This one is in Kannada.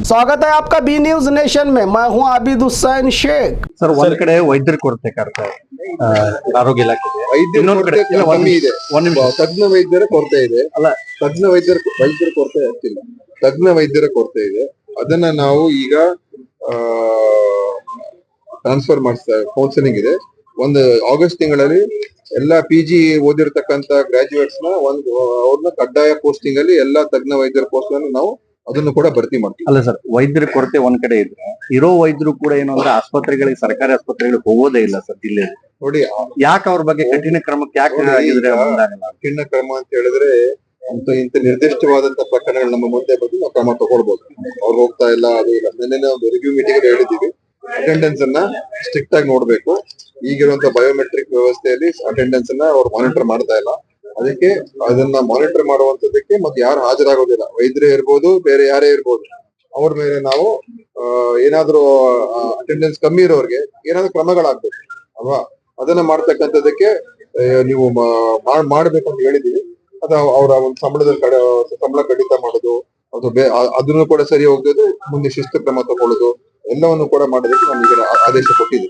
स्वागत है आपका बी न्यूज नेशन में। मैं हूं आबिद हुसैन शेख। ಸರ್ ಒಂದ್ ಕಡೆ ವೈದ್ಯರ ಕೊರತೆ ಕಾಡ್ತಾ ಇದೆ ಆರೋಗ್ಯ ಇಲಾಖೆ ವೈದ್ಯರ ಕೊರತೆ ಕಮ್ಮಿ ಇದೆ. ತಜ್ಞ ವೈದ್ಯರ ಕೊರತೆ ಇದೆ. ಅಲ್ಲ, ತಜ್ಞ ವೈದ್ಯರ ಕೊರತೆ ಆಗ್ತಿಲ್ಲ. ತಜ್ಞ ವೈದ್ಯರ ಕೊರತೆ ಇದೆ. ಅದನ್ನ ನಾವು ಈಗ ಟ್ರಾನ್ಸ್ಫರ್ ಮಾಡಿಸ್ತಾ ಕೌನ್ಸಿಲಿಂಗ್ ಇದೆ. ಒಂದು ಆಗಸ್ಟ್ ತಿಂಗಳಲ್ಲಿ ಎಲ್ಲಾ PG ಓದಿರ್ತಕ್ಕಂತ ಗ್ರಾಜುಯೇಟ್ಸ್ ನ ಅವ್ರನ್ನ ಕಡ್ಡಾಯ ಪೋಸ್ಟಿಂಗ್ ಅಲ್ಲಿ ಎಲ್ಲಾ ತಜ್ಞ ವೈದ್ಯರ ಪೋಸ್ಟ್ ಅನ್ನು ನಾವು ಅದನ್ನು ಕೂಡ ಭರ್ತಿ ಮಾಡ್ತೀವಿ. ಅಲ್ಲ ಸರ್, ವೈದ್ಯರ ಕೊರತೆ ಒಂದ್ ಕಡೆ ಇದ್ರೆ ಇರೋ ವೈದ್ಯರು ಕೂಡ ಏನು ಅಂದ್ರೆ ಆಸ್ಪತ್ರೆಗಳಿಗೆ, ಸರ್ಕಾರಿ ಆಸ್ಪತ್ರೆಗಳಿಗೆ ಹೋಗೋದೇ ಇಲ್ಲ ಸರ್ ಜಿಲ್ಲೆಯಲ್ಲಿ. ನೋಡಿ, ಯಾಕೆ ಅವ್ರ ಬಗ್ಗೆ ಕಠಿಣ ಕ್ರಮಕ್ಕೆ ಯಾಕೆ ಕಠಿಣ ಕ್ರಮ ಅಂತ ಹೇಳಿದ್ರೆ ಇಂತ ನಿರ್ದಿಷ್ಟವಾದಂತ ಪ್ರಕರಣಗಳು ನಮ್ಮ ಮುಂದೆ ಬಂದು ನಾವು ಕ್ರಮ ತಗೊಳ್ಬಹುದು. ಅವ್ರು ಹೋಗ್ತಾ ಇಲ್ಲ, ಅದು ಇಲ್ಲ. ನಿನ್ನೆ ನಾವು ರಿವ್ಯೂ ಮೀಟಿಂಗ್ ಹೇಳಿದೀವಿ, ಅಟೆಂಡೆನ್ಸ್ ಅನ್ನ ಸ್ಟ್ರಿಕ್ಟ್ ಆಗಿ ನೋಡ್ಬೇಕು. ಈಗಿರುವಂತ ಬಯೋಮೆಟ್ರಿಕ್ ವ್ಯವಸ್ಥೆಯಲ್ಲಿ ಅಟೆಂಡೆನ್ಸ್ ಅನ್ನ ಅವ್ರು ಮಾನಿಟರ್ ಮಾಡ್ತಾ ಇಲ್ಲ. ಅದಕ್ಕೆ ಅದನ್ನ ಮಾನಿಟರ್ ಮಾಡುವಂತದಕ್ಕೆ ಮತ್ತೆ ಯಾರು ಹಾಜರಾಗೋದಿಲ್ಲ, ವೈದ್ಯರೇ ಇರ್ಬೋದು, ಬೇರೆ ಯಾರೇ ಇರ್ಬೋದು, ಅವ್ರ ಮೇಲೆ ನಾವು ಏನಾದ್ರೂ ಅಟೆಂಡೆನ್ಸ್ ಕಮ್ಮಿ ಇರೋರಿಗೆ ಏನಾದ್ರೂ ಕ್ರಮಗಳಾಗ್ಬೇಕು ಅಲ್ವಾ. ಅದನ್ನ ಮಾಡ್ತಕ್ಕಂಥದಕ್ಕೆ ನೀವು ಮಾಡ್ಬೇಕು ಅಂತ ಹೇಳಿದೀವಿ. ಅದ ಅವರ ಒಂದು ಸಂಬಳ ಕಡಿತ ಮಾಡೋದು, ಅಥವಾ ಅದನ್ನು ಕೂಡ ಸರಿ ಹೋಗದೆ ಮುಂದೆ ಶಿಸ್ತು ಕ್ರಮ ತಗೊಳ್ಳೋದು, ಎಲ್ಲವನ್ನು ಕೂಡ ಮಾಡೋದಕ್ಕೆ ನಮಗೆ ಆದೇಶ ಕೊಟ್ಟಿದ್ದೀವಿ.